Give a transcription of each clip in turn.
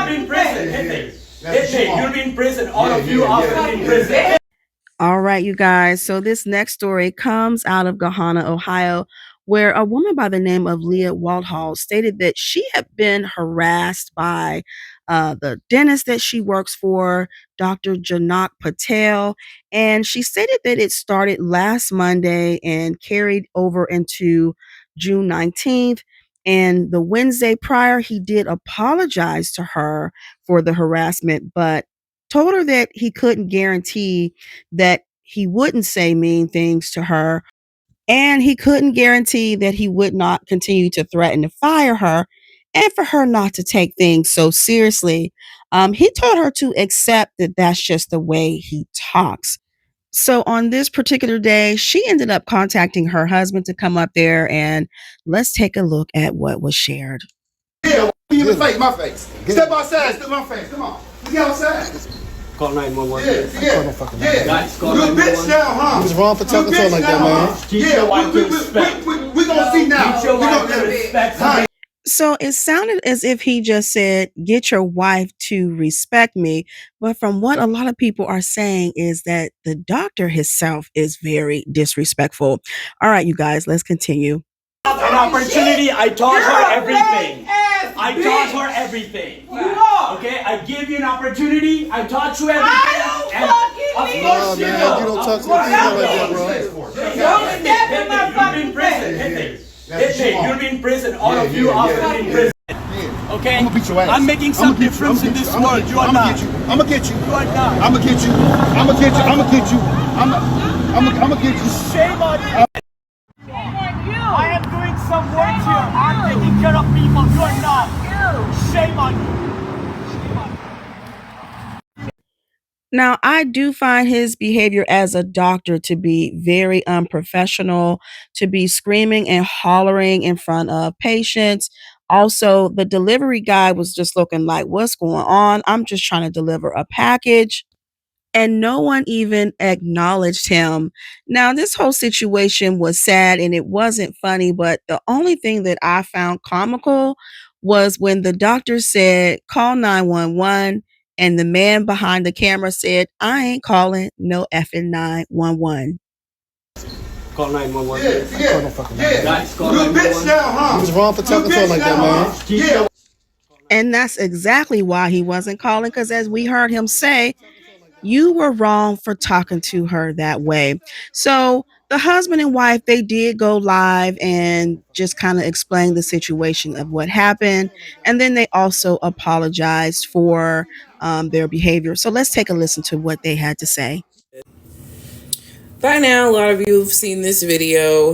be in prison. Hit me. You'll be in prison. All of you are in prison. All right, you guys. So this next story comes out of Gahanna, Ohio, where a woman by the name of Leah Waldhall stated that she had been harassed by the dentist that she works for, Dr. Janak Patel. And she stated that it started last Monday and carried over into June 19th. And the Wednesday prior, he did apologize to her for the harassment, but told her that he couldn't guarantee that he wouldn't say mean things to her, and he couldn't guarantee that he would not continue to threaten to fire her and for her not to take things so seriously. He told her to accept that that's just the way he talks. So on this particular day, she ended up contacting her husband to come up there, and let's take a look at what was shared. Yeah, you in the face, my face. Step outside, step my face. Come on. Get outside. Call 911. Yeah. You a bitch now, huh? You was wrong for talking to her like that, man. We gonna see now. So it sounded as if he just said, get your wife to respect me. But from what a lot of people are saying is that the doctor himself is very disrespectful. All right, you guys, let's continue. An opportunity, I taught her everything. I taught her everything. Okay, I give you an opportunity. I taught you everything. Of course you man, you don't talk to the people like that, bro. You'll be in prison. Hit me. You'll be in prison. All of you are in prison. Okay? I'm gonna beat your ass. I'm making some difference in this world. You are not. I'm gonna get you. You are not. I'm gonna get you. I'm gonna get you. I'm gonna get you. I'm gonna get you. Shame on you. I am doing some work here. I'm taking care of people. You are not. Shame on you. Now, I do find his behavior as a doctor to be very unprofessional, to be screaming and hollering in front of patients. Also, the delivery guy was just looking like, what's going on? I'm just trying to deliver a package. And no one even acknowledged him. Now, this whole situation was sad and it wasn't funny, but the only thing that I found comical was when the doctor said, call 911, and the man behind the camera said, I ain't calling no effing 911. Call 911. You a bitch now, huh? You was wrong for talking to her like that, man. And that's exactly why he wasn't calling, because as we heard him say, you were wrong for talking to her that way. So the husband and wife, they did go live and just kind of explain the situation of what happened. And then they also apologized for their behavior. So let's take a listen to what they had to say. By now, a lot of you have seen this video.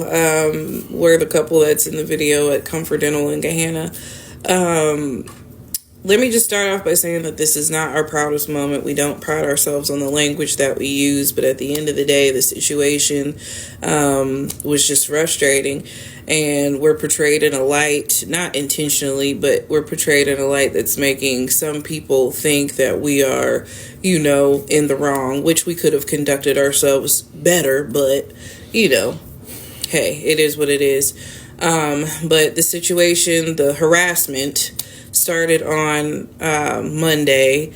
We're the couple that's in the video at Comfort Dental in Gahanna. Let me just start off by saying that this is not our proudest moment. We don't pride ourselves on the language that we use, but at the end of the day, the situation was just frustrating. And we're portrayed in a light, not intentionally, but we're portrayed in a light that's making some people think that we are, in the wrong, which we could have conducted ourselves better, but, hey, it is what it is. But the situation, the harassment, started on Monday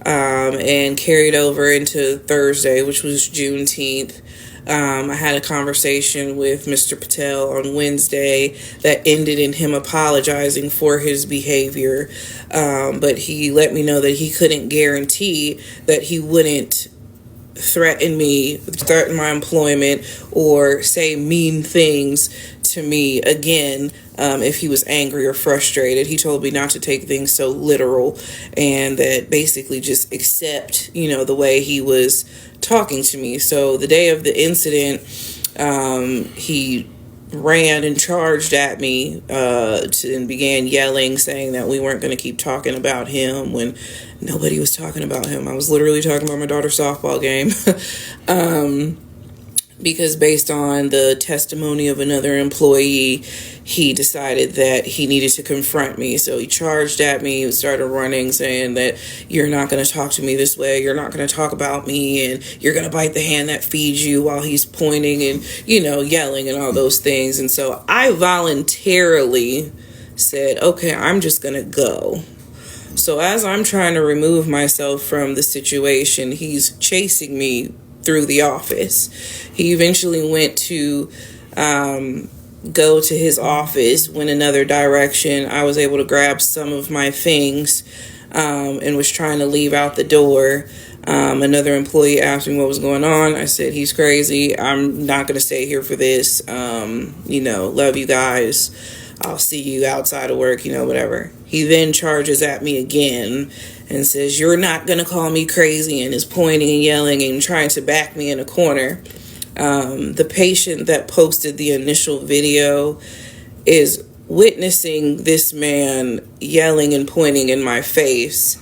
and carried over into Thursday, which was Juneteenth. I had a conversation with Mr. Patel on Wednesday that ended in him apologizing for his behavior, but he let me know that he couldn't guarantee that he wouldn't threaten me, threaten my employment, or say mean things to me again if he was angry or frustrated. He told me not to take things so literal and that basically just accept, the way he was talking to me. So the day of the incident, he ran and charged at me and began yelling, saying that we weren't going to keep talking about him when nobody was talking about him. I was literally talking about my daughter's softball game. Because based on the testimony of another employee, he decided that he needed to confront me. So he charged at me and started running, saying that you're not going to talk to me this way. You're not going to talk about me, and you're going to bite the hand that feeds you, while he's pointing and, yelling and all those things. And so I voluntarily said, okay, I'm just going to go. So as I'm trying to remove myself from the situation, he's chasing me through the office. He eventually went to go to his office, went another direction. I was able to grab some of my things and was trying to leave out the door. Another employee asked me what was going on. I said, he's crazy. I'm not going to stay here for this. Love you guys. I'll see you outside of work, whatever. He then charges at me again and says, you're not going to call me crazy, and is pointing and yelling and trying to back me in a corner. The patient that posted the initial video is witnessing this man yelling and pointing in my face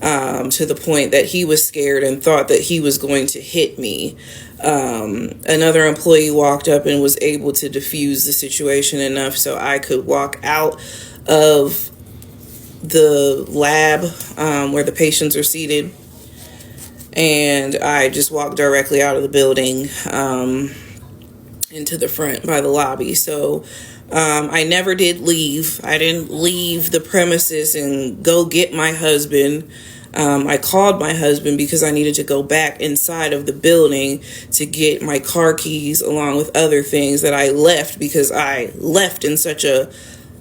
to the point that he was scared and thought that he was going to hit me. Another employee walked up and was able to diffuse the situation enough so I could walk out of the lab where the patients are seated. And I just walked directly out of the building into the front by the lobby. So I never did leave. I didn't leave the premises and go get my husband. I called my husband because I needed to go back inside of the building to get my car keys along with other things that I left because I left in such a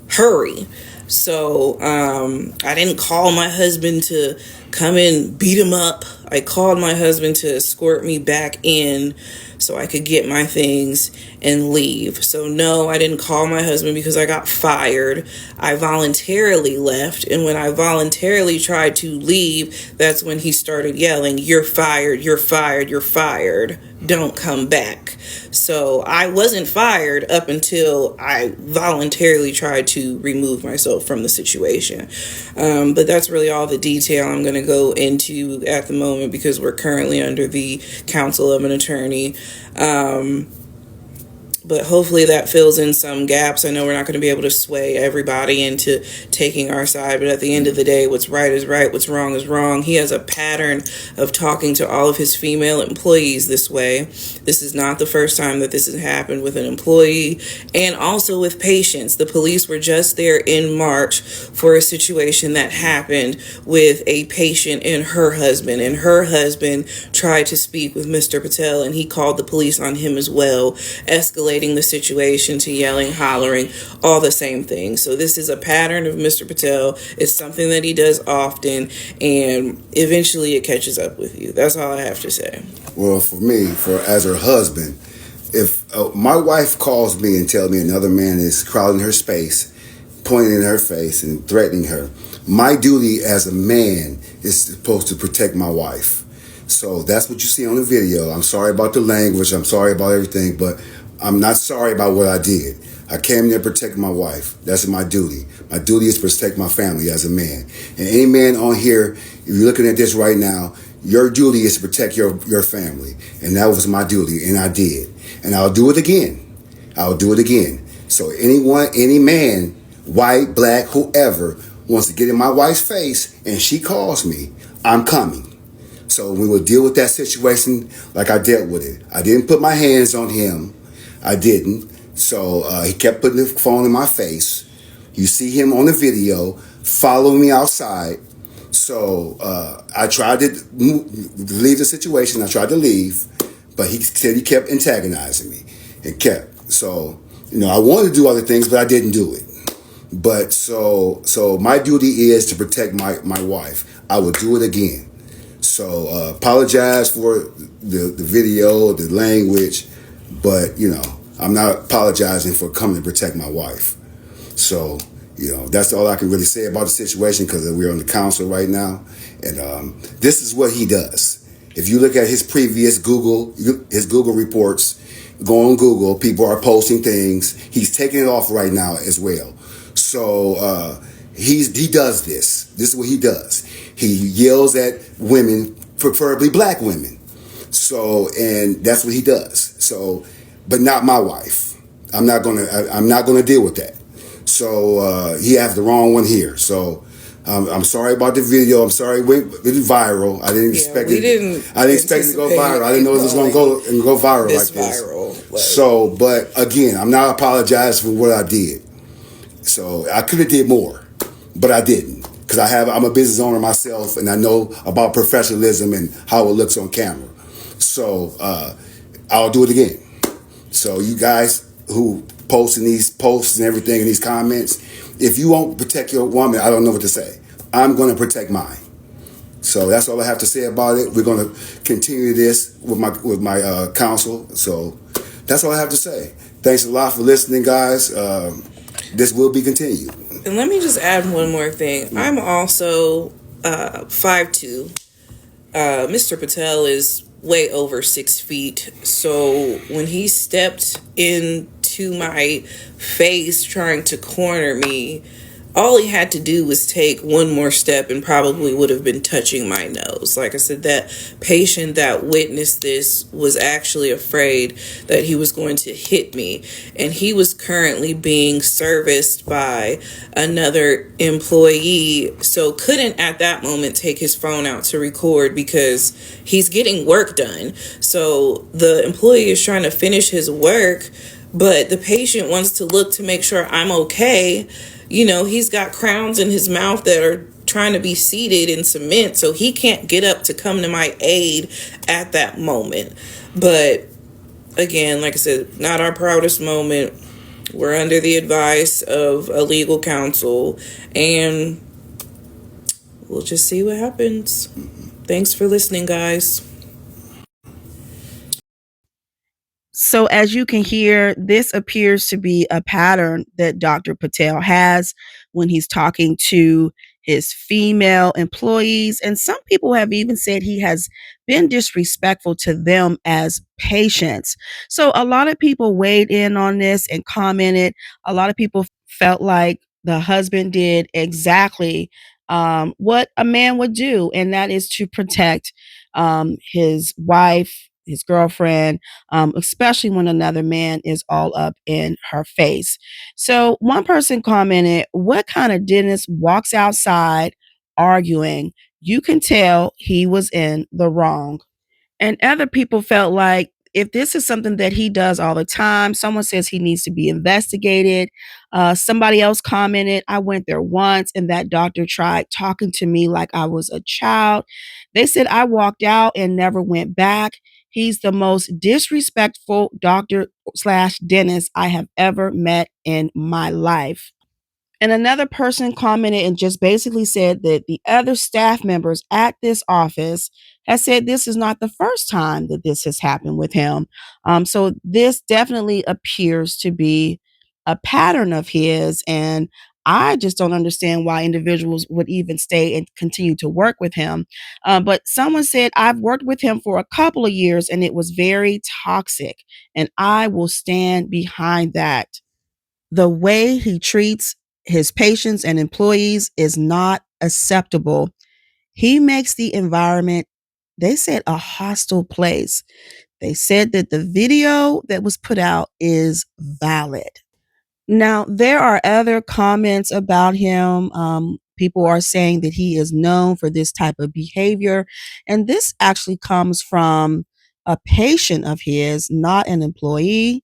hurry. So I didn't call my husband to come and beat him up. I called my husband to escort me back in so I could get my things and leave. So no, I didn't call my husband because I got fired. I voluntarily left. And when I voluntarily tried to leave, that's when he started yelling, you're fired, you're fired, you're fired. Don't come back. So I wasn't fired up until I voluntarily tried to remove myself from the situation. But that's really all the detail I'm going to go into at the moment because we're currently under the counsel of an attorney. But hopefully that fills in some gaps. I know we're not going to be able to sway everybody into taking our side, but at the end of the day, what's right is right, what's wrong is wrong. He has a pattern of talking to all of his female employees this way. This is not the first time that this has happened with an employee and also with patients. The police were just there in March for a situation that happened with a patient and her husband tried to speak with Mr. Patel, and he called the police on him as well, escalating the situation to yelling, hollering, all the same thing. So this is a pattern of Mr. Patel. It's something that he does often, and eventually it catches up with you. That's all I have to say. Well, for me, as her husband, if my wife calls me and tells me another man is crowding her space, pointing in her face and threatening her, my duty as a man is supposed to protect my wife. So that's what you see on the video. I'm sorry about the language. I'm sorry about everything, but I'm not sorry about what I did. I came there to protect my wife. That's my duty. My duty is to protect my family as a man. And any man on here, if you're looking at this right now, your duty is to protect your family. And that was my duty, and I did. And I'll do it again. I'll do it again. So any man, white, black, whoever, wants to get in my wife's face and she calls me, I'm coming. So we will deal with that situation like I dealt with it. I didn't put my hands on him. I didn't. So he kept putting the phone in my face. You see him on the video following me outside. So I tried to leave the situation. I tried to leave, but he said he kept antagonizing me and kept. So, I wanted to do other things, but I didn't do it. But so my duty is to protect my wife. I will do it again. So apologize for the video, the language, but I'm not apologizing for coming to protect my wife. So that's all I can really say about the situation because we're on the council right now, and this is what he does. If you look at his previous Google reports, go on Google, people are posting things. He's taking it off right now as well. So he does this. This is what he does. He yells at women, preferably black women. So, and that's what he does. So, but not my wife. I'm not gonna deal with that. So he has the wrong one here. So I'm sorry about the video. I'm sorry it went viral. I didn't expect it. I didn't expect it to go viral. I didn't know it was gonna go viral like this. So, but again, I'm not apologizing for what I did. So I could have did more, but I didn't. because I'm a business owner myself, and I know about professionalism and how it looks on camera. So I'll do it again. So you guys who posting these posts and everything in these comments, if you won't protect your woman, I don't know what to say. I'm going to protect mine. So that's all I have to say about it. We're going to continue this with my counsel. So that's all I have to say. Thanks a lot for listening, guys. This will be continued. And let me just add one more thing. I'm also 5'2". Mr. Patel is way over 6 feet. So when he stepped into my face trying to corner me, all he had to do was take one more step and probably would have been touching my nose. Like I said, that patient that witnessed this was actually afraid that he was going to hit me. And he was currently being serviced by another employee, so couldn't at that moment take his phone out to record because he's getting work done. So the employee is trying to finish his work, but the patient wants to look to make sure I'm okay. You know, he's got crowns in his mouth that are trying to be seated in cement, so he can't get up to come to my aid at that moment. But again, like I said, not our proudest moment. We're under the advice of a legal counsel, and we'll just see what happens. Thanks for listening, guys. So as you can hear, this appears to be a pattern that Dr. Patel has when he's talking to his female employees. And some people have even said he has been disrespectful to them as patients. So a lot of people weighed in on this and commented. A lot of people felt like the husband did exactly what a man would do, and that is to protect his wife, his girlfriend, especially when another man is all up in her face. So one person commented, "What kind of dentist walks outside arguing? You can tell he was in the wrong." And other people felt like if this is something that he does all the time, someone says he needs to be investigated. Somebody else commented, "I went there once and that doctor tried talking to me like I was a child. They said I walked out and never went back. He's the most disrespectful doctor slash dentist I have ever met in my life." And another person commented and just basically said that the other staff members at this office has said this is not the first time that this has happened with him. So this definitely appears to be a pattern of his. And I just don't understand why individuals would even stay and continue to work with him. But someone said, "I've worked with him for a couple of years and it was very toxic. And I will stand behind that. The way he treats his patients and employees is not acceptable. He makes the environment," they said, "a hostile place." They said that the video that was put out is valid. Now, there are other comments about him. People are saying that he is known for this type of behavior. And this actually comes from a patient of his, not an employee.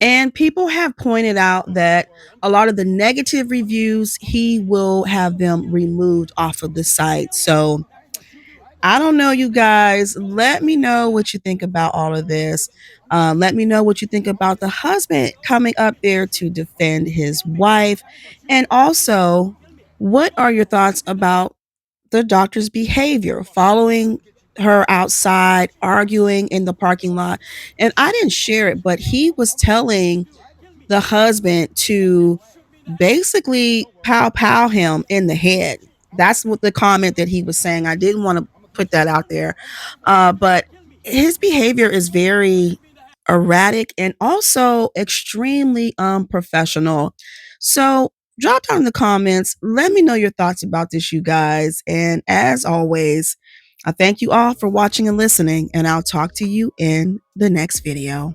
And people have pointed out that a lot of the negative reviews, he will have them removed off of the site. So I don't know, you guys. Let me know what you think about all of this. Let me know what you think about the husband coming up there to defend his wife. And also, what are your thoughts about the doctor's behavior, following her outside, arguing in the parking lot? And I didn't share it, but he was telling the husband to basically pow him in the head. That's what the comment that he was saying. I didn't want to put that out there. But his behavior is very erratic and also extremely unprofessional. So drop down in the comments. Let me know your thoughts about this, you guys. And as always, I thank you all for watching and listening, and I'll talk to you in the next video.